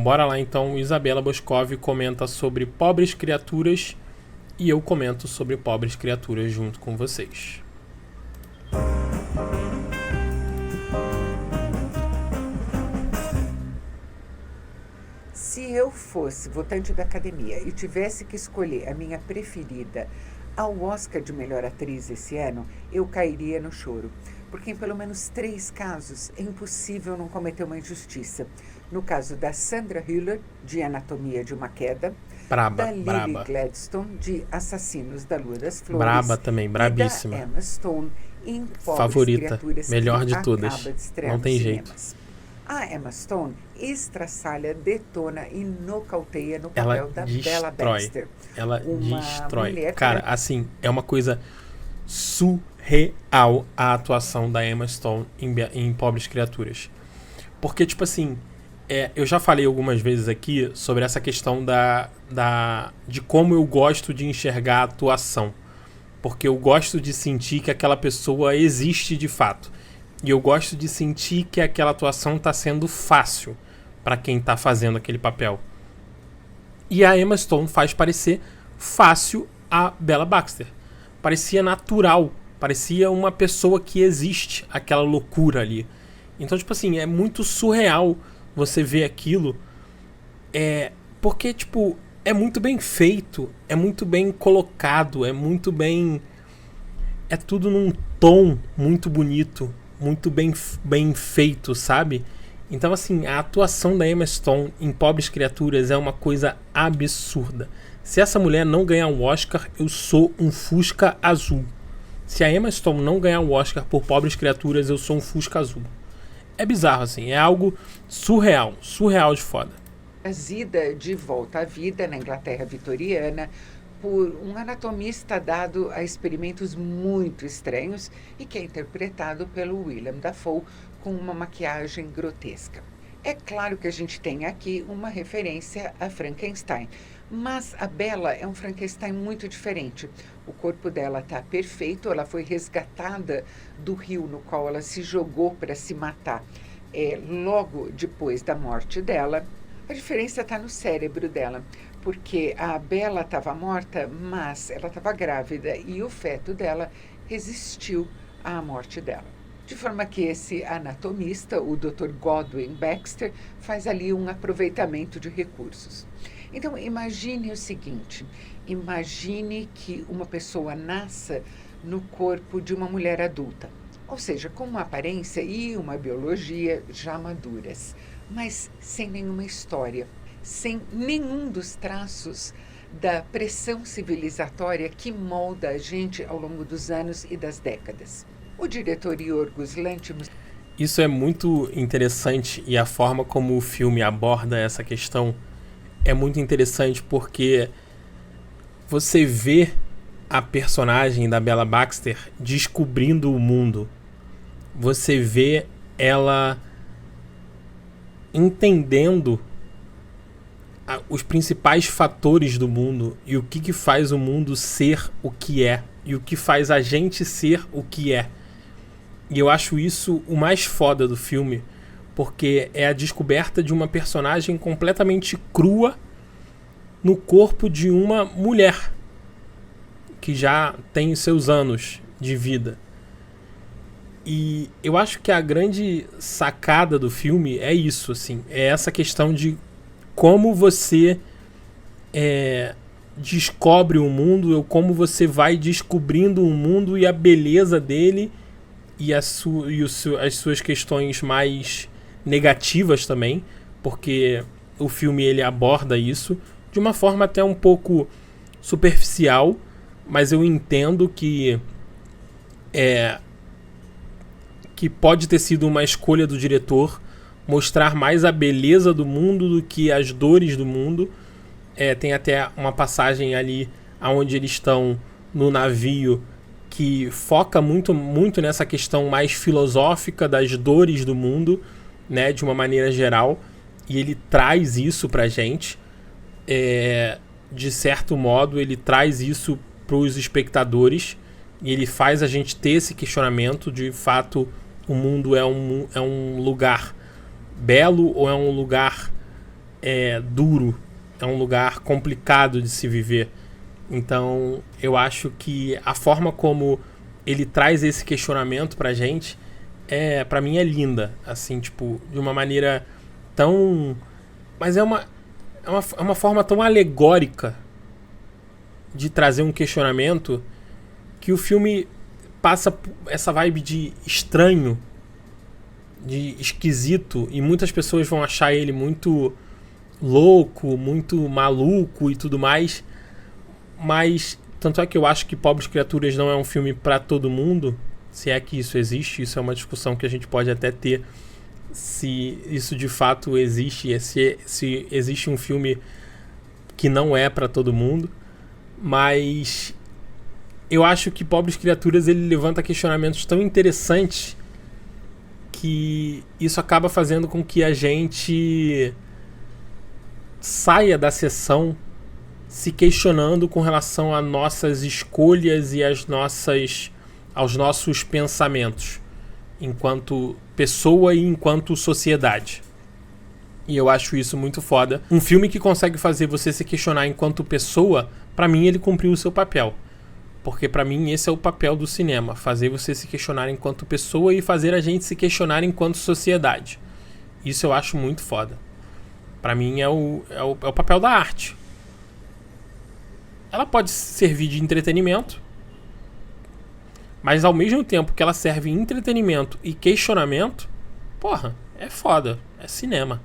bora lá então, Isabela Boscov comenta sobre Pobres Criaturas e eu comento sobre Pobres Criaturas junto com vocês. Se eu fosse votante da Academia e tivesse que escolher a minha preferida ao Oscar de melhor atriz esse ano, eu cairia no choro. Porque em pelo menos 3 casos é impossível não cometer uma injustiça. No caso da Sandra Hüller, de Anatomia de uma Queda, da Lily Gladstone, de Assassinos da Lua das Flores, braba também, brabíssima, e da Emma Stone, em Pobres favorita, Criaturas, melhor que de todas, acaba de estrear não tem nos jeito. cinemas. A Emma Stone estraçalha, detona e nocauteia no papel da Bella Baxter. Ela destrói. Cara, assim, é uma coisa surreal a atuação da Emma Stone em Pobres Criaturas. Porque, tipo assim, eu já falei algumas vezes aqui sobre essa questão de como eu gosto de enxergar a atuação. Porque eu gosto de sentir que aquela pessoa existe de fato. E eu gosto de sentir que aquela atuação está sendo fácil para quem está fazendo aquele papel. E a Emma Stone faz parecer fácil a Bella Baxter. Parecia natural. Parecia uma pessoa que existe, aquela loucura ali. Então, tipo assim, é muito surreal você ver aquilo. Porque, tipo, é muito bem feito, é muito bem colocado, é muito bem... É tudo num tom muito bonito, muito bem feito, sabe? Então, assim, a atuação da Emma Stone em Pobres Criaturas é uma coisa absurda. Se essa mulher não ganhar o Oscar, eu sou um Fusca azul. Se a Emma Stone não ganhar o Oscar por Pobres Criaturas, eu sou um Fusca azul. É bizarro, assim, é algo surreal de foda. Trazida de volta à vida na Inglaterra vitoriana por um anatomista dado a experimentos muito estranhos e que é interpretado pelo William Dafoe com uma maquiagem grotesca. É claro que a gente tem aqui uma referência a Frankenstein, mas a Bella é um Frankenstein muito diferente. O corpo dela está perfeito, ela foi resgatada do rio no qual ela se jogou para se matar logo depois da morte dela. A diferença está no cérebro dela, porque a Bella estava morta, mas ela estava grávida e o feto dela resistiu à morte dela. De forma que esse anatomista, o Dr. Godwin Baxter, faz ali um aproveitamento de recursos. Então, imagine o seguinte, imagine que uma pessoa nasça no corpo de uma mulher adulta, ou seja, com uma aparência e uma biologia já maduras, mas sem nenhuma história, sem nenhum dos traços da pressão civilizatória que molda a gente ao longo dos anos e das décadas. O diretor Yorgos Lanthimos... Isso é muito interessante e a forma como o filme aborda essa questão é muito interessante porque você vê a personagem da Bella Baxter descobrindo o mundo. Você vê ela entendendo os principais fatores do mundo e o que faz o mundo ser o que é e o que faz a gente ser o que é. E eu acho isso o mais foda do filme, porque é a descoberta de uma personagem completamente crua no corpo de uma mulher que já tem seus anos de vida. E eu acho que a grande sacada do filme é isso, assim, é essa questão de como você descobre o mundo, ou como você vai descobrindo o mundo e a beleza dele e as suas questões mais negativas também, porque o filme ele aborda isso de uma forma até um pouco superficial, mas eu entendo que pode ter sido uma escolha do diretor mostrar mais a beleza do mundo do que as dores do mundo. Tem até uma passagem ali onde eles estão no navio que foca muito, muito nessa questão mais filosófica das dores do mundo, né, de uma maneira geral, e ele traz isso pra gente. De certo modo, ele traz isso pros espectadores e ele faz a gente ter esse questionamento de fato o mundo é um lugar belo ou é um lugar duro, é um lugar complicado de se viver. Então, eu acho que a forma como ele traz esse questionamento pra gente, pra mim é linda, assim, tipo, de uma maneira tão... Mas é uma forma tão alegórica de trazer um questionamento que o filme passa essa vibe de estranho, de esquisito, e muitas pessoas vão achar ele muito louco, muito maluco e tudo mais, mas tanto é que eu acho que Pobres Criaturas não é um filme pra todo mundo, se é que isso existe. Isso é uma discussão que a gente pode até ter, se isso de fato existe, se existe um filme que não é pra todo mundo. Mas eu acho que Pobres Criaturas ele levanta questionamentos tão interessantes que isso acaba fazendo com que a gente saia da sessão se questionando com relação a nossas escolhas e aos nossos pensamentos enquanto pessoa e enquanto sociedade. E eu acho isso muito foda. Um filme que consegue fazer você se questionar enquanto pessoa, pra mim ele cumpriu o seu papel. Porque pra mim esse é o papel do cinema, fazer você se questionar enquanto pessoa e fazer a gente se questionar enquanto sociedade. Isso eu acho muito foda. Pra mim é o papel da arte. Ela pode servir de entretenimento, mas ao mesmo tempo que ela serve entretenimento e questionamento, porra, é foda, é cinema.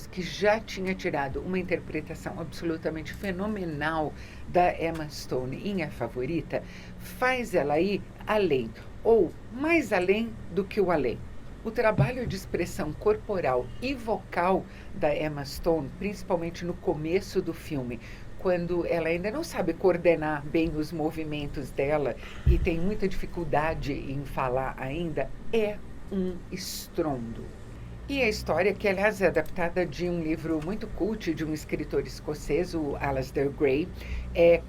Que já tinha tirado uma interpretação absolutamente fenomenal da Emma Stone em A Favorita, faz ela ir além, ou mais além do que o além. O trabalho de expressão corporal e vocal da Emma Stone, principalmente no começo do filme, quando ela ainda não sabe coordenar bem os movimentos dela e tem muita dificuldade em falar ainda, é um estrondo. E a história, que aliás é adaptada de um livro muito cult de um escritor escocês, o Alasdair Gray,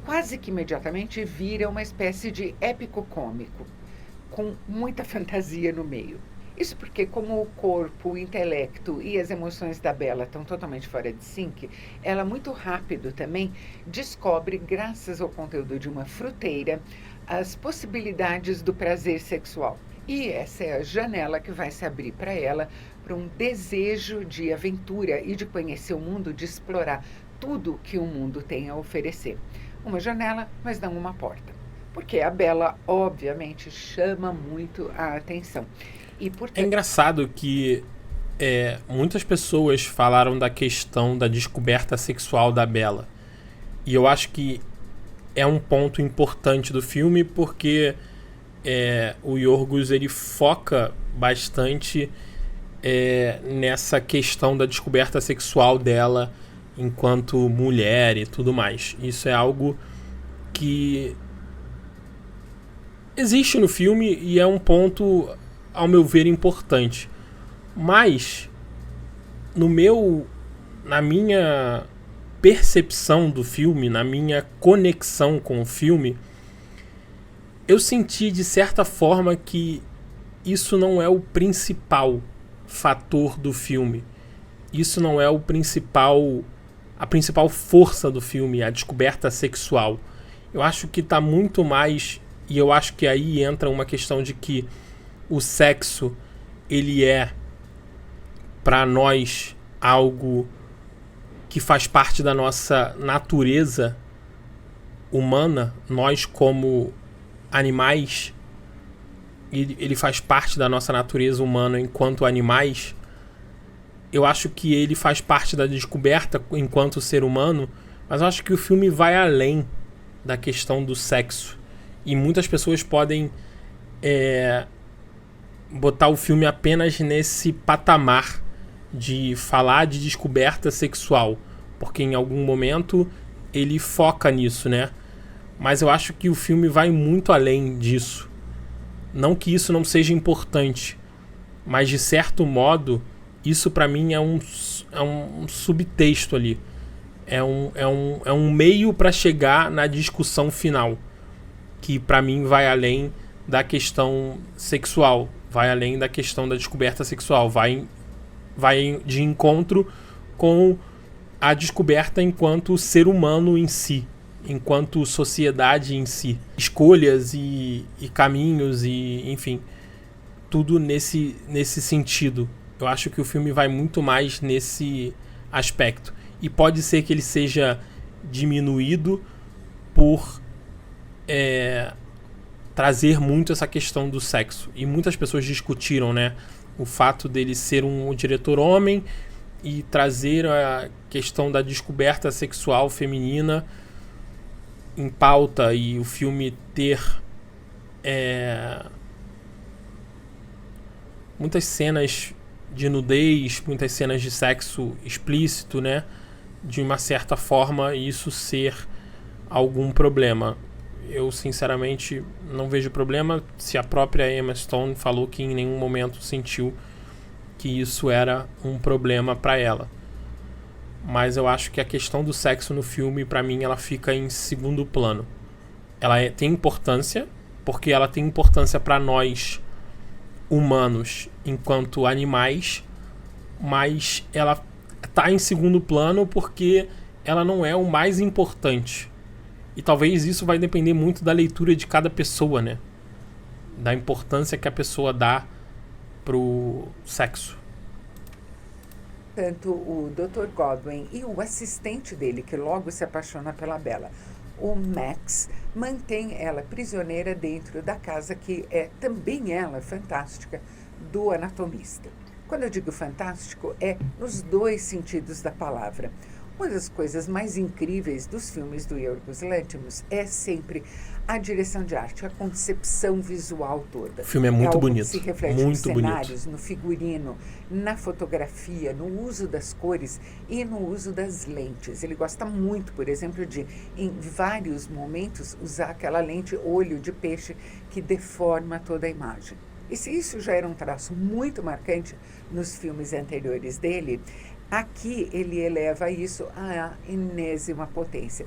quase que imediatamente vira uma espécie de épico cômico, com muita fantasia no meio. Isso porque, como o corpo, o intelecto e as emoções da Bella estão totalmente fora de sync, ela muito rápido também descobre, graças ao conteúdo de uma fruteira, as possibilidades do prazer sexual. E essa é a janela que vai se abrir para ela, para um desejo de aventura e de conhecer o mundo, de explorar tudo que o mundo tem a oferecer. Uma janela, mas não uma porta. Porque a Bella, obviamente, chama muito a atenção. É engraçado que muitas pessoas falaram da questão da descoberta sexual da Bella. E eu acho que é um ponto importante do filme, porque o Yorgos ele foca bastante nessa questão da descoberta sexual dela enquanto mulher e tudo mais. Isso é algo que existe no filme e é um ponto, ao meu ver, importante. Mas na minha percepção do filme, na minha conexão com o filme, eu senti de certa forma que isso não é o principal fator do filme. Isso não é a principal força do filme, a descoberta sexual. Eu acho que tá muito mais, e eu acho que aí entra uma questão de que o sexo, ele é para nós algo que faz parte da nossa natureza humana, nós como animais, ele faz parte da nossa natureza humana enquanto animais. Eu acho que ele faz parte da descoberta enquanto ser humano, mas eu acho que o filme vai além da questão do sexo. E muitas pessoas podem botar o filme apenas nesse patamar de falar de descoberta sexual, porque em algum momento ele foca nisso, né? Mas eu acho que o filme vai muito além disso. Não que isso não seja importante, mas de certo modo, isso pra mim é um subtexto ali. É um meio para chegar na discussão final, que pra mim vai além da questão sexual, vai além da questão da descoberta sexual, vai de encontro com a descoberta enquanto ser humano em si, enquanto sociedade em si. Escolhas e caminhos e, enfim, tudo nesse sentido. Eu acho que o filme vai muito mais nesse aspecto. E pode ser que ele seja diminuído por trazer muito essa questão do sexo. E muitas pessoas discutiram, né, o fato dele ser um diretor homem e trazer a questão da descoberta sexual feminina em pauta, e o filme ter muitas cenas de nudez, muitas cenas de sexo explícito, né, de uma certa forma isso ser algum problema. Eu sinceramente não vejo problema, se a própria Emma Stone falou que em nenhum momento sentiu que isso era um problema para ela. Mas eu acho que a questão do sexo no filme, para mim, ela fica em segundo plano. Ela tem importância, porque ela tem importância para nós humanos enquanto animais, mas ela tá em segundo plano porque ela não é o mais importante. E talvez isso vai depender muito da leitura de cada pessoa, né? Da importância que a pessoa dá pro sexo. Tanto o Dr. Godwin e o assistente dele, que logo se apaixona pela Bella, o Max, mantém ela prisioneira dentro da casa, que é também ela fantástica, do anatomista. Quando eu digo fantástico, é nos dois sentidos da palavra. Uma das coisas mais incríveis dos filmes do Yorgos Lanthimos é sempre a direção de arte, a concepção visual toda. O filme é muito bonito. Se reflete muito nos cenários, bonito. no figurino, na fotografia, no uso das cores e no uso das lentes. Ele gosta muito, por exemplo, de, em vários momentos, usar aquela lente olho de peixe que deforma toda a imagem. E se isso já era um traço muito marcante nos filmes anteriores dele, aqui ele eleva isso à enésima potência.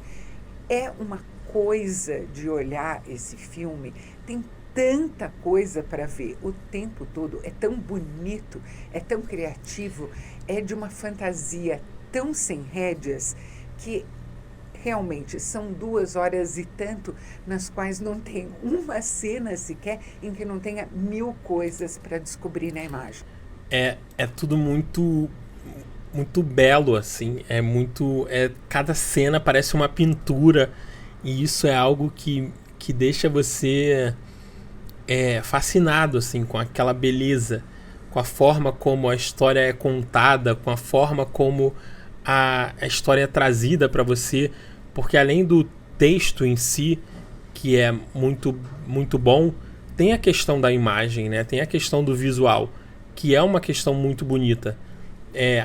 É uma coisa de olhar esse filme, tem tanta coisa para ver o tempo todo, é tão bonito, é tão criativo, é de uma fantasia tão sem rédeas que realmente são 2 horas e tanto nas quais não tem uma cena sequer em que não tenha 1000 coisas para descobrir na imagem. É tudo muito belo, assim. Cada cena parece uma pintura, e isso é algo que deixa você fascinado, assim, com aquela beleza, com a forma como a história é contada, com a forma como a história é trazida para você, porque além do texto em si, que é muito, muito bom, tem a questão da imagem, né? Tem a questão do visual, que é uma questão muito bonita.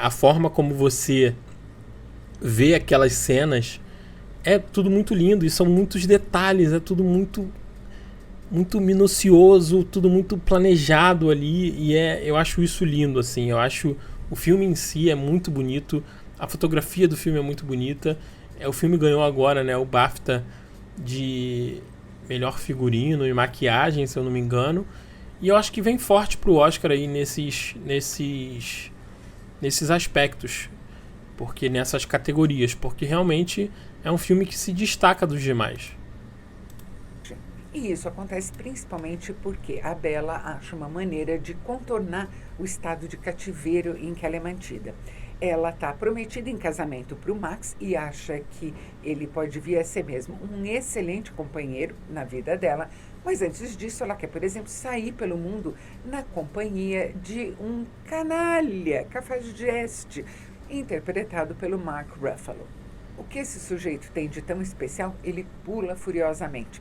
A forma como você vê aquelas cenas é tudo muito lindo, e são muitos detalhes, é tudo muito, muito minucioso, tudo muito planejado ali, e eu acho isso lindo, assim. Eu acho o filme em si é muito bonito, a fotografia do filme é muito bonita. O filme ganhou agora, né, o BAFTA de melhor figurino e maquiagem, se eu não me engano, e eu acho que vem forte pro Oscar aí nesses aspectos, porque nessas categorias, porque realmente é um filme que se destaca dos demais. E isso acontece principalmente porque a Bella acha uma maneira de contornar o estado de cativeiro em que ela é mantida. Ela está prometida em casamento para o Max e acha que ele pode vir a ser mesmo um excelente companheiro na vida dela, mas antes disso ela quer, por exemplo, sair pelo mundo na companhia de um canalha, cafajeste, interpretado pelo Mark Ruffalo. O que esse sujeito tem de tão especial, ele pula furiosamente.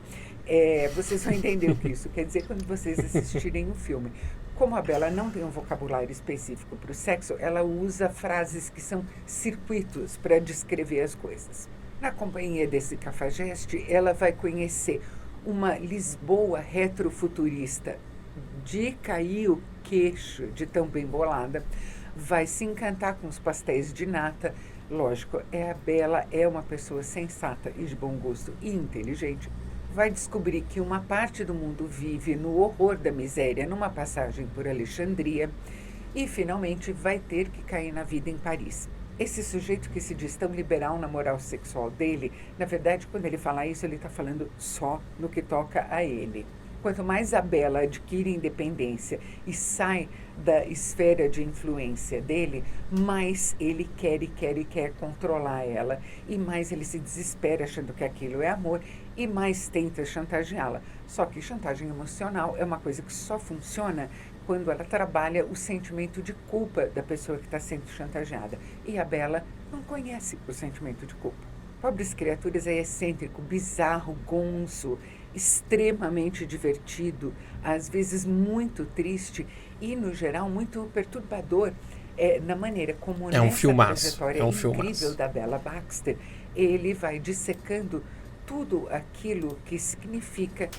Vocês vão entender o que isso quer dizer quando vocês assistirem o filme. Como a Bella não tem um vocabulário específico para o sexo, ela usa frases que são circuitos para descrever as coisas. Na companhia desse cafajeste, ela vai conhecer uma Lisboa retrofuturista de cair o queixo de tão bem bolada, vai se encantar com os pastéis de nata. Lógico, a Bella é uma pessoa sensata e de bom gosto e inteligente. Vai descobrir que uma parte do mundo vive no horror da miséria numa passagem por Alexandria e, finalmente, vai ter que cair na vida em Paris. Esse sujeito que se diz tão liberal na moral sexual dele, na verdade, quando ele fala isso, ele está falando só no que toca a ele. Quanto mais a Bella adquire independência e sai da esfera de influência dele, mais ele quer controlar ela. E mais ele se desespera achando que aquilo é amor e mais tenta chantageá-la. Só que chantagem emocional é uma coisa que só funciona quando ela trabalha o sentimento de culpa da pessoa que está sendo chantageada. E a Bella não conhece o sentimento de culpa. Pobres Criaturas é excêntrico, bizarro, gonzo, extremamente divertido, às vezes muito triste e, no geral, muito perturbador. Na maneira como nessa trajetória incrível da Bella Baxter, ele vai dissecando tudo aquilo que significa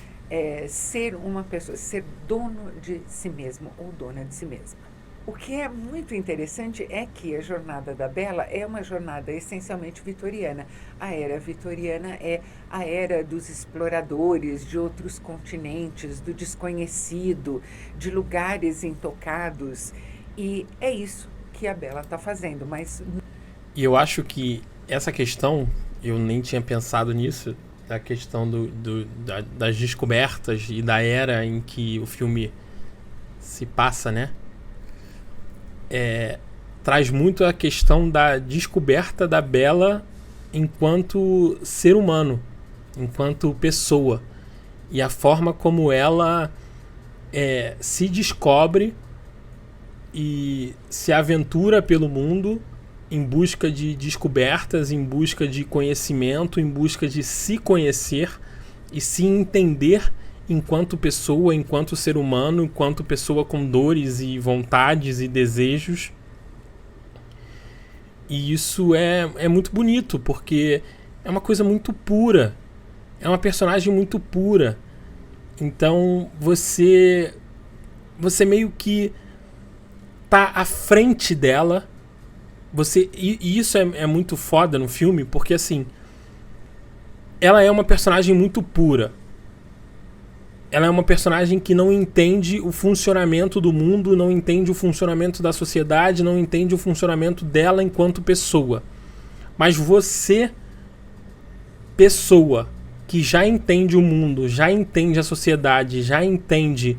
ser uma pessoa, ser dono de si mesmo ou dona de si mesma. O que é muito interessante é que a jornada da Bella é uma jornada essencialmente vitoriana. A era vitoriana é a era dos exploradores de outros continentes, do desconhecido, de lugares intocados. E é isso que a Bella está fazendo. E eu acho que essa questão, eu nem tinha pensado nisso, da questão das descobertas e da era em que o filme se passa, né? Traz muito a questão da descoberta da Bella enquanto ser humano, enquanto pessoa, e a forma como ela se descobre e se aventura pelo mundo em busca de descobertas, em busca de conhecimento, em busca de se conhecer e se entender enquanto pessoa, enquanto ser humano, enquanto pessoa com dores e vontades e desejos. E isso é muito bonito, porque é uma coisa muito pura. É uma personagem muito pura. Então você meio que tá à frente dela. E isso é muito foda no filme, porque assim, ela é uma personagem muito pura. Ela é uma personagem que não entende o funcionamento do mundo, não entende o funcionamento da sociedade, não entende o funcionamento dela enquanto pessoa. Mas você, pessoa, que já entende o mundo, já entende a sociedade, já entende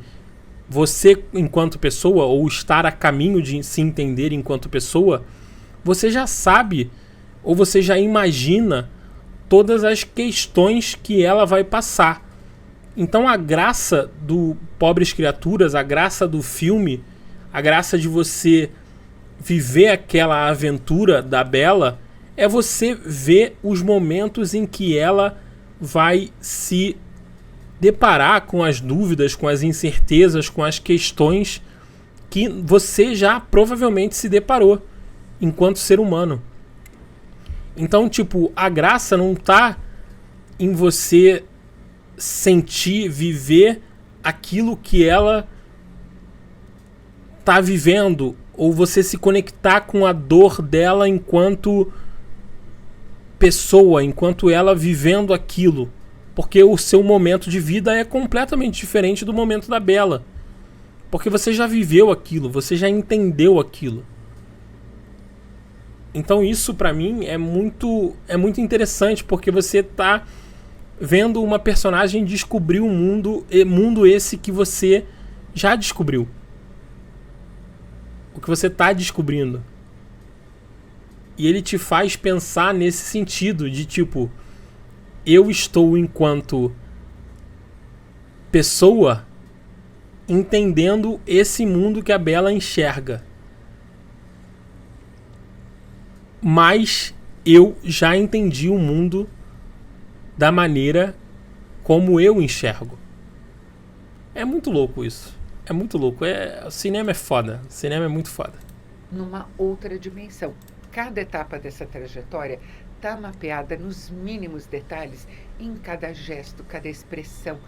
você enquanto pessoa, ou estar a caminho de se entender enquanto pessoa, você já sabe, ou você já imagina todas as questões que ela vai passar. Então a graça do Pobres Criaturas, a graça do filme, a graça de você viver aquela aventura da Bella, é você ver os momentos em que ela vai se deparar com as dúvidas, com as incertezas, com as questões que você já provavelmente se deparou enquanto ser humano. Então, tipo, a graça não tá em você sentir, viver aquilo que ela tá vivendo, ou você se conectar com a dor dela enquanto pessoa, enquanto ela vivendo aquilo, porque o seu momento de vida é completamente diferente do momento da Bella, porque você já viveu aquilo, você já entendeu aquilo. Então isso pra mim é muito interessante, porque você tá vendo uma personagem descobrir um mundo esse que você já descobriu. O que você tá descobrindo. E ele te faz pensar nesse sentido de tipo, eu estou enquanto pessoa entendendo esse mundo que a Bella enxerga. Mas eu já entendi o mundo da maneira como eu enxergo. É muito louco isso. É muito louco. O cinema é foda. O cinema é muito foda. Numa outra dimensão. Cada etapa dessa trajetória está mapeada nos mínimos detalhes, em cada gesto, cada expressão,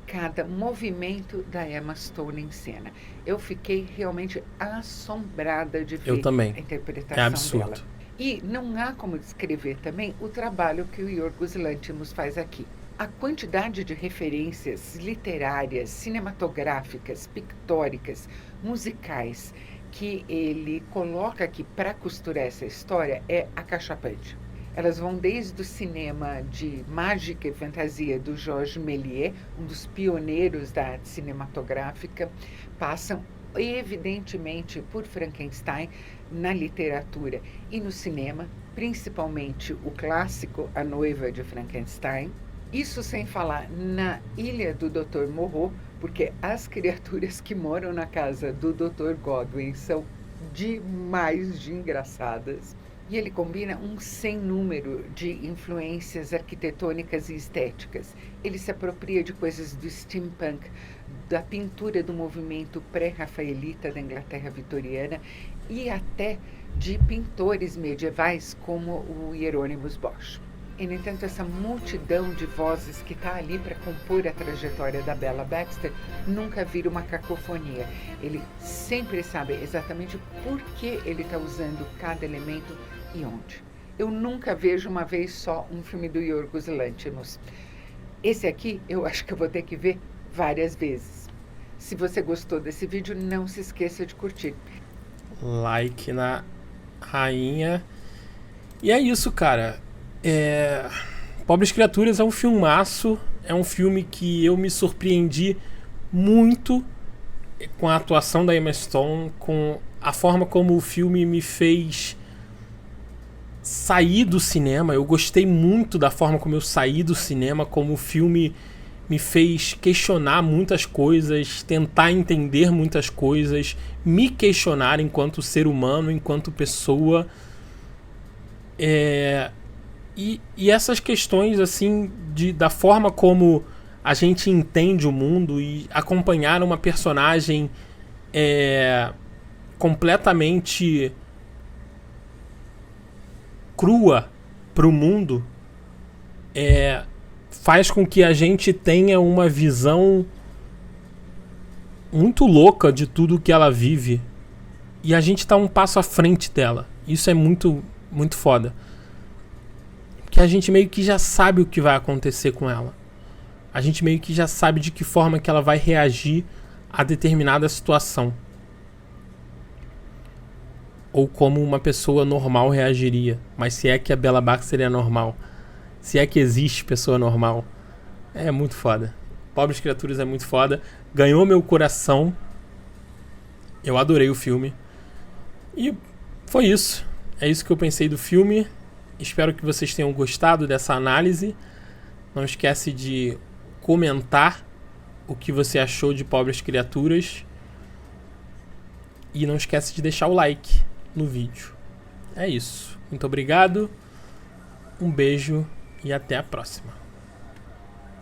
cada movimento da Emma Stone em cena. Eu fiquei realmente assombrada de ver a interpretação absurdo dela. E não há como descrever também o trabalho que o Yorgos Lanthimos faz aqui. A quantidade de referências literárias, cinematográficas, pictóricas, musicais que ele coloca aqui para costurar essa história é acachapante. Elas vão desde o cinema de mágica e fantasia do Georges Méliès, um dos pioneiros da arte cinematográfica, passam evidentemente por Frankenstein na literatura e no cinema, principalmente o clássico A Noiva de Frankenstein. Isso sem falar na Ilha do Dr. Moreau, porque as criaturas que moram na casa do Dr. Godwin são demais de engraçadas. E ele combina um sem número de influências arquitetônicas e estéticas. Ele se apropria de coisas do steampunk, da pintura do movimento pré-rafaelita da Inglaterra vitoriana e até de pintores medievais como o Hieronymus Bosch. E, no entanto, essa multidão de vozes que está ali para compor a trajetória da Bella Baxter nunca vira uma cacofonia. Ele sempre sabe exatamente por que ele está usando cada elemento e onde. Eu nunca vejo uma vez só um filme do Yorgos Lanthimos. Esse aqui eu acho que eu vou ter que ver várias vezes. Se você gostou desse vídeo, não se esqueça de curtir. Like na rainha. E é isso, cara. Pobres Criaturas é um filmaço. É um filme que eu me surpreendi muito com a atuação da Emma Stone, com a forma como o filme me fez sair do cinema. Eu gostei muito da forma como eu saí do cinema, como o filme me fez questionar muitas coisas, tentar entender muitas coisas, me questionar enquanto ser humano, enquanto pessoa. E essas questões assim da forma como a gente entende o mundo e acompanhar uma personagem completamente crua para o mundo faz com que a gente tenha uma visão muito louca de tudo que ela vive e a gente tá um passo à frente dela. Isso é muito, muito foda, porque a gente meio que já sabe o que vai acontecer com ela. A gente meio que já sabe de que forma que ela vai reagir a determinada situação, ou como uma pessoa normal reagiria. Mas se é que a Bella Baxter é normal, se é que existe pessoa normal, é muito foda. Pobres Criaturas é muito foda. Ganhou meu coração. Eu adorei o filme. E foi isso. É isso que eu pensei do filme. Espero que vocês tenham gostado dessa análise. Não esquece de comentar o que você achou de Pobres Criaturas. E não esquece de deixar o like no vídeo. É isso. Muito obrigado. Um beijo e até a próxima.